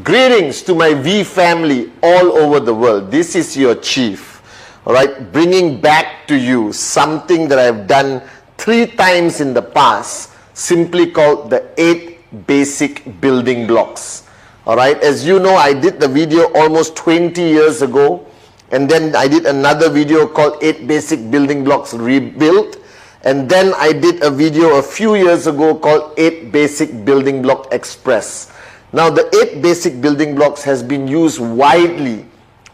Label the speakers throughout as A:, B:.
A: Greetings to my V family all over the world. This is your chief, all right, bringing back to you something that I've done 3 times in the past, simply called the 8 basic building blocks. All right, as you know, I did the video almost 20 years ago, and then I did another video called 8 basic building blocks rebuilt, and then I did a video a few years ago called 8 basic building block express. Now, the 8 basic building blocks has been used widely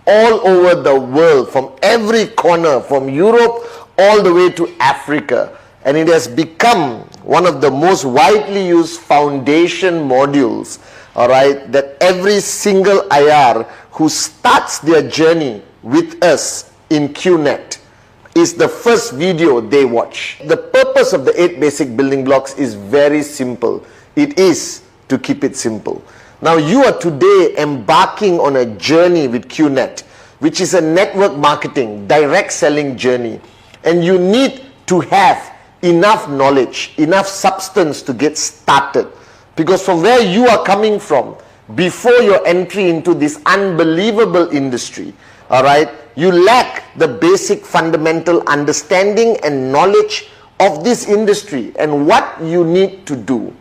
A: all over the world, from every corner, from Europe all the way to Africa. And it has become one of the most widely used foundation modules, all right, that every single IR who starts their journey with us in QNet is the first video they watch. The purpose of the 8 basic building blocks is very simple. It is to keep it simple. Now, you are today embarking on a journey with QNet, which is a network marketing, direct selling journey. And you need to have enough knowledge, enough substance to get started. Because from where you are coming from, before your entry into this unbelievable industry, all right, you lack the basic fundamental understanding and knowledge of this industry and what you need to do.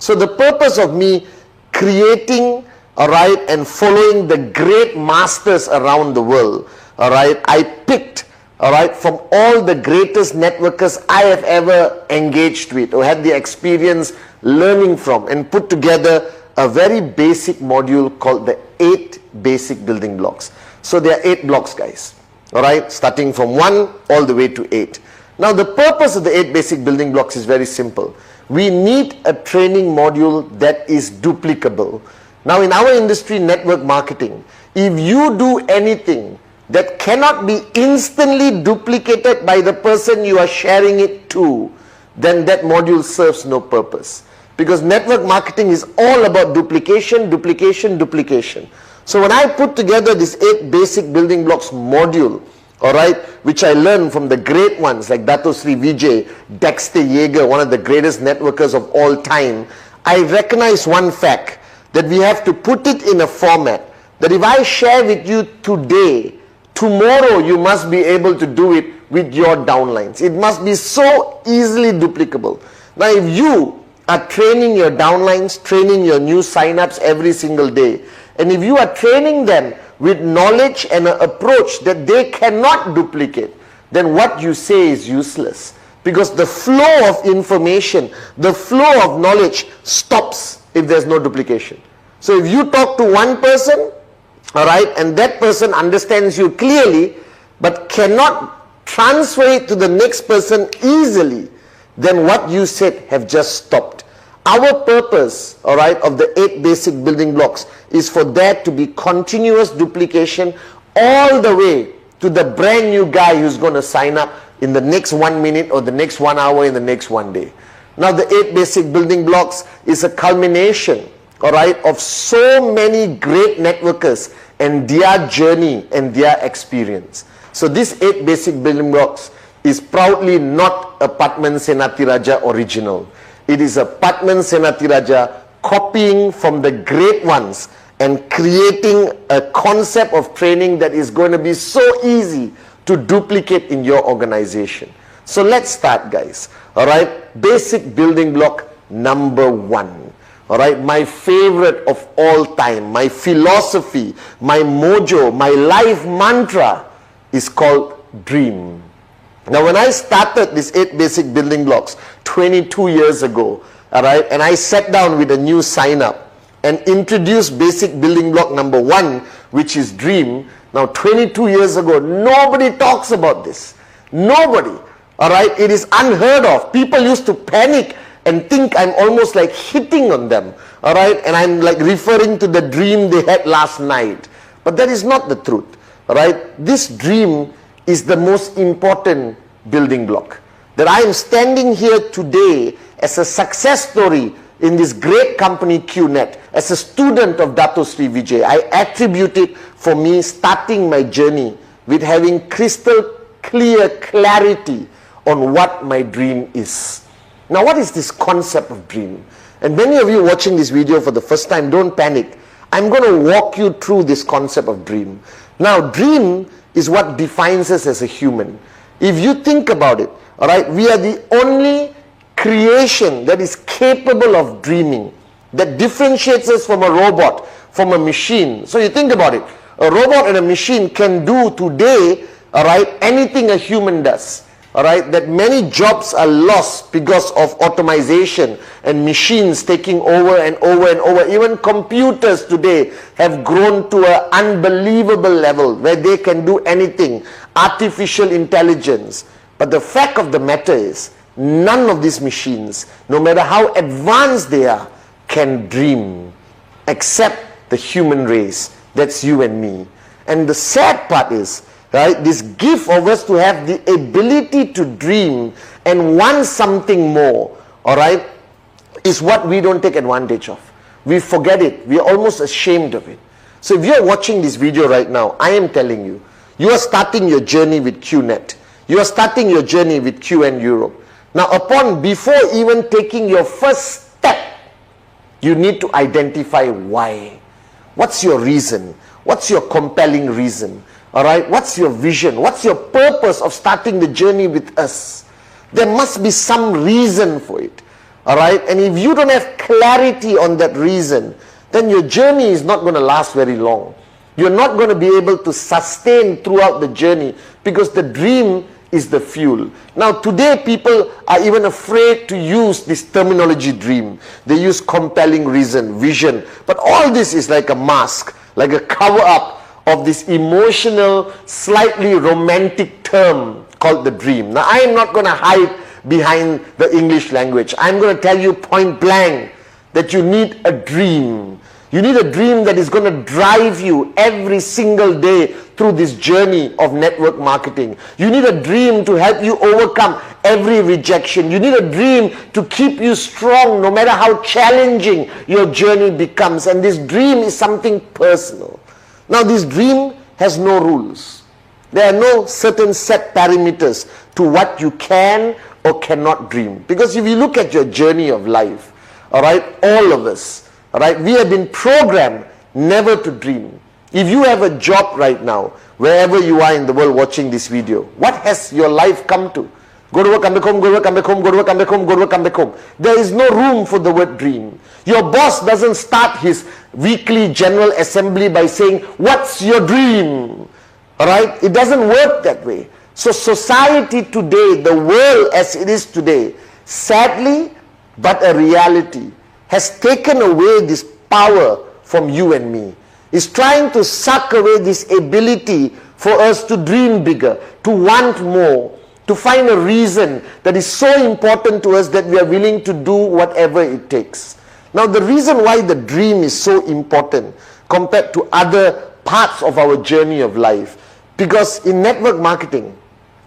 A: So the purpose of me creating, all right, and following the great masters around the world, all right, I picked, all right, from all the greatest networkers I have ever engaged with or had the experience learning from, and put together a very basic module called the 8 basic building blocks. So there are 8 blocks, guys, all right, starting from 1 all the way to 8. Now, the purpose of the 8 basic building blocks is very simple. We need a training module that is duplicable. Now, in our industry, network marketing, if you do anything that cannot be instantly duplicated by the person you are sharing it to, then that module serves no purpose. Because network marketing is all about duplication, duplication, duplication. So when I put together this 8 basic building blocks module, all right, which I learned from the great ones like Dato Sri Vijay, Dexter Yeager, one of the greatest networkers of all time, I recognize one fact, that we have to put it in a format that if I share with you today, tomorrow you must be able to do it with your downlines. It must be so easily duplicable. Now, if you are training your downlines, training your new signups every single day, and if you are training them with knowledge and an approach that they cannot duplicate, then what you say is useless. Because the flow of information, the flow of knowledge stops if there's no duplication. So if you talk to one person, all right, and that person understands you clearly, but cannot transfer it to the next person easily, then what you said have just stopped. Our purpose, all right, of the 8 basic building blocks is for there to be continuous duplication all the way to the brand new guy who's going to sign up in the next 1 minute or the next 1 hour in the next 1 day. Now, the 8 basic building blocks is a culmination, all right, of so many great networkers and their journey and their experience. So this 8 basic building blocks is proudly not a PATHMAN SENATHIRAJA original. It is a PATHMAN SENATHIRAJA copying from the great ones and creating a concept of training that is going to be so easy to duplicate in your organization. So let's start, guys. All right, basic building block number 1. All right, my favorite of all time, my philosophy, my mojo, my life mantra is called dream. Now, when I started this 8 basic building blocks 22 years ago, all right, and I sat down with a new sign up and introduced basic building block number 1, which is dream. Now, 22 years ago, nobody talks about this. Nobody. All right, it is unheard of. People used to panic and think I'm almost like hitting on them. All right, and I'm like referring to the dream they had last night. But that is not the truth. All right, this dream is the most important building block. That I am standing here today as a success story in this great company QNet, as a student of Dato Sri Vijay. I attribute it for me starting my journey with having crystal clear clarity on what my dream is. Now, what is this concept of dream? And many of you watching this video for the first time, don't panic. I'm going to walk you through this concept of dream. Now, dream is what defines us as a human. If you think about it, all right, we are the only creation that is capable of dreaming, that differentiates us from a robot, from a machine. So you think about it, a robot and a machine can do today, all right, anything a human does. All right, that many jobs are lost because of automation and machines taking over and over and over. Even computers today have grown to an unbelievable level where they can do anything. Artificial intelligence. But the fact of the matter is, none of these machines, no matter how advanced they are, can dream except the human race. That's you and me. And the sad part is, right, this gift of us to have the ability to dream and want something more, all right, is what we don't take advantage of. We forget it. We are almost ashamed of it. So if you are watching this video right now, I am telling you, you are starting your journey with QNet. You are starting your journey with QN Europe. Now, before even taking your first step, you need to identify why. What's your reason? What's your compelling reason? All right, what's your vision? What's your purpose of starting the journey with us? There must be some reason for it. All right, and if you don't have clarity on that reason, then your journey is not going to last very long. You're not going to be able to sustain throughout the journey because the dream is the fuel. Now today people are even afraid to use this terminology dream. They use compelling reason, vision. But all this is like a mask, like a cover up of this emotional, slightly romantic term called the dream. Now I am not going to hide behind the English language. I'm going to tell you point blank that you need a dream. You need a dream that is going to drive you every single day through this journey of network marketing. You need a dream to help you overcome every rejection. You need a dream to keep you strong no matter how challenging your journey becomes. And this dream is something personal. Now this dream has no rules. There are no certain set parameters to what you can or cannot dream. Because if you look at your journey of life, all right, all of us, all right, we have been programmed never to dream. If you have a job right now, wherever you are in the world watching this video, what has your life come to? Go to work, come back home, go to work, come back home, go to work, come back home, go to work, come back home. There is no room for the word dream. Your boss doesn't start his weekly general assembly by saying, what's your dream? All right, it doesn't work that way. So society today, the world as it is today, sadly, but a reality, has taken away this power from you and me. It's trying to suck away this ability for us to dream bigger, to want more, to find a reason that is so important to us that we are willing to do whatever it takes. Now the reason why the dream is so important compared to other parts of our journey of life, because in network marketing,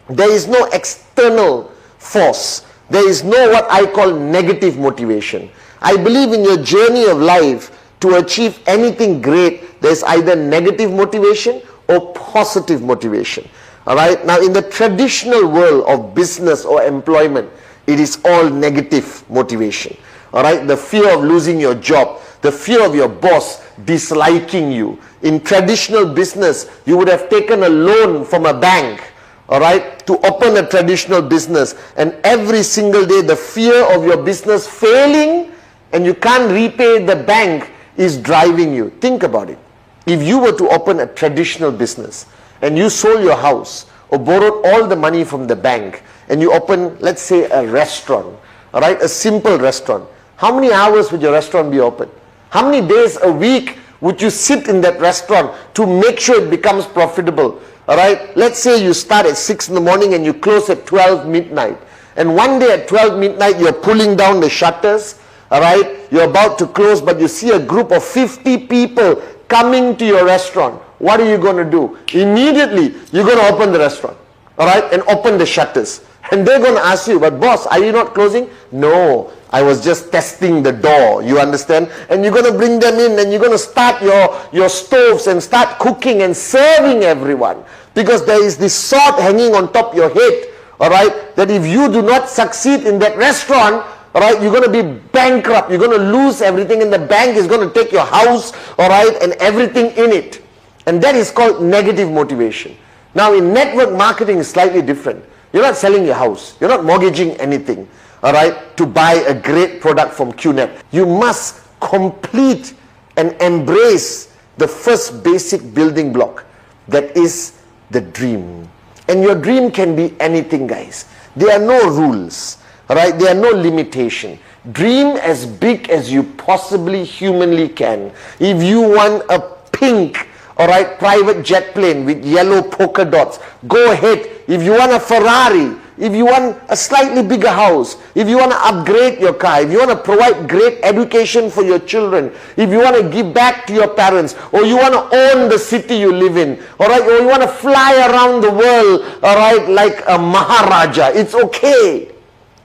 A: there is no external force. There is no what I call negative motivation. I believe in your journey of life, to achieve anything great, there is either negative motivation or positive motivation. All right. Now in the traditional world of business or employment, it is all negative motivation. All right. The fear of losing your job, the fear of your boss disliking you. In traditional business, you would have taken a loan from a bank, all right, to open a traditional business, and every single day the fear of your business failing and you can't repay the bank is driving you. Think about it. If you were to open a traditional business and you sold your house or borrowed all the money from the bank and you open, let's say, a restaurant, all right, a simple restaurant, how many hours would your restaurant be open? How many days a week would you sit in that restaurant to make sure it becomes profitable? All right, let's say you start at 6 in the morning and you close at 12 midnight. And one day at 12 midnight, you're pulling down the shutters. All right, you're about to close, but you see a group of 50 people coming to your restaurant. What are you going to do? Immediately, you're going to open the restaurant, all right, and open the shutters. And they're going to ask you, but boss, are you not closing? No, I was just testing the door, you understand? And you're going to bring them in and you're going to start your stoves and start cooking and serving everyone. Because there is this sword hanging on top of your head, all right, that if you do not succeed in that restaurant, all right, you're going to be bankrupt, you're going to lose everything, and the bank is going to take your house, all right, and everything in it. And that is called negative motivation. Now in network marketing is slightly different. You're not selling your house, you're not mortgaging anything, all right, to buy a great product from QNet. You must complete and embrace the first basic building block, that is the dream. And your dream can be anything, guys. There are no rules, all right? There are no limitation. Dream as big as you possibly humanly can. If you want a pink, all right, private jet plane with yellow polka dots, go ahead. If you want a Ferrari, if you want a slightly bigger house, if you want to upgrade your car, if you want to provide great education for your children, if you want to give back to your parents, or you want to own the city you live in, all right, or you want to fly around the world, all right, like a Maharaja, it's okay.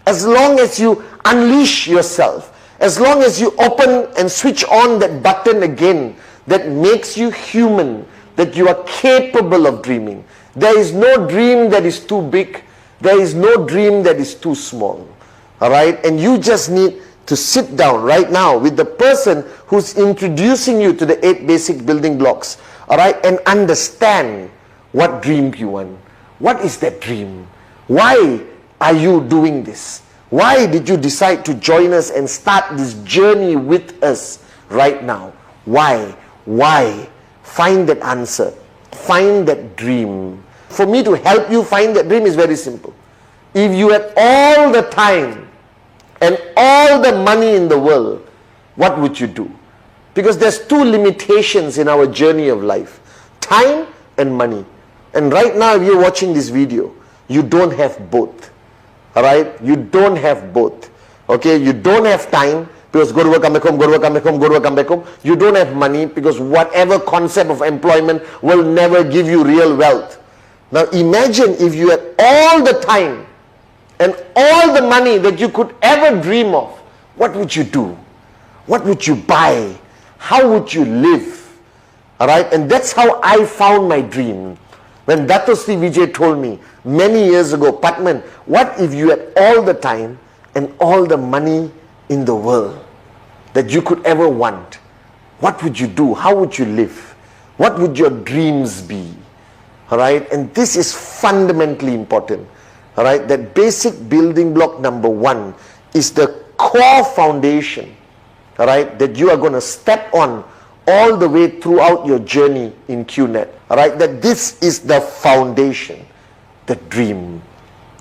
A: As long as you unleash yourself, as long as you open and switch on that button again that makes you human, that you are capable of dreaming. There is no dream that is too big. There is no dream that is too small. All right? And you just need to sit down right now with the person who's introducing you to the 8 basic building blocks. All right? And understand what dream you want. What is that dream? Why are you doing this? Why did you decide to join us and start this journey with us right now? Why? Why? Find that answer. Find that dream. For me to help you find that dream is very simple. If you had all the time and all the money in the world, what would you do? Because there's 2 limitations in our journey of life: time and money. And right now, if you're watching this video, you don't have both. All right? You don't have both. Okay? You don't have time because go to work, come back home, go to work, come back home, go to work, come back home. You don't have money because whatever concept of employment will never give you real wealth. Now imagine if you had all the time and all the money that you could ever dream of. What would you do? What would you buy? How would you live? All right? And that's how I found my dream. When Dato Sri Vijay told me many years ago, PATHMAN, what if you had all the time and all the money in the world that you could ever want? What would you do? How would you live? What would your dreams be? All right? And this is fundamentally important. All right? That basic building block number 1 is the core foundation, all right, that you are going to step on all the way throughout your journey in QNet. All right? That this is the foundation, the dream.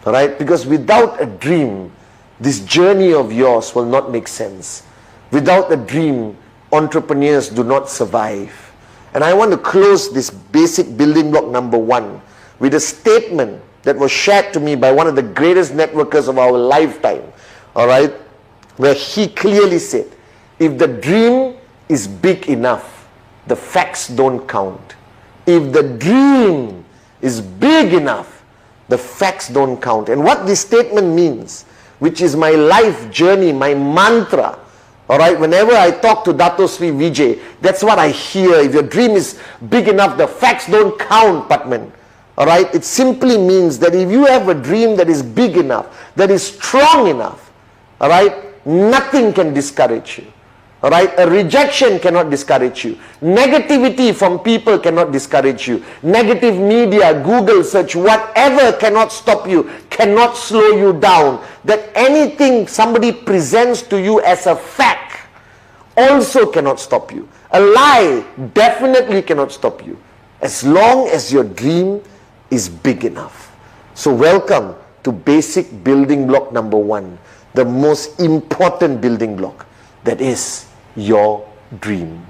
A: All right? Because without a dream, this journey of yours will not make sense. Without a dream, entrepreneurs do not survive. And I want to close this basic building block number 1 with a statement that was shared to me by one of the greatest networkers of our lifetime. All right? Where he clearly said, if the dream is big enough, the facts don't count. If the dream is big enough, the facts don't count. And what this statement means, which is my life journey, my mantra, all right, whenever I talk to Dato Sri Vijay, that's what I hear. If your dream is big enough, the facts don't count, PATHMAN. All right, it simply means that if you have a dream that is big enough, that is strong enough, all right, nothing can discourage you. All right, a rejection cannot discourage you. Negativity from people cannot discourage you. Negative media, Google search, whatever cannot stop you, cannot slow you down. That anything somebody presents to you as a fact also cannot stop you. A lie definitely cannot stop you, as long as your dream is big enough. So welcome to basic building block number 1, the most important building block, that is your dream.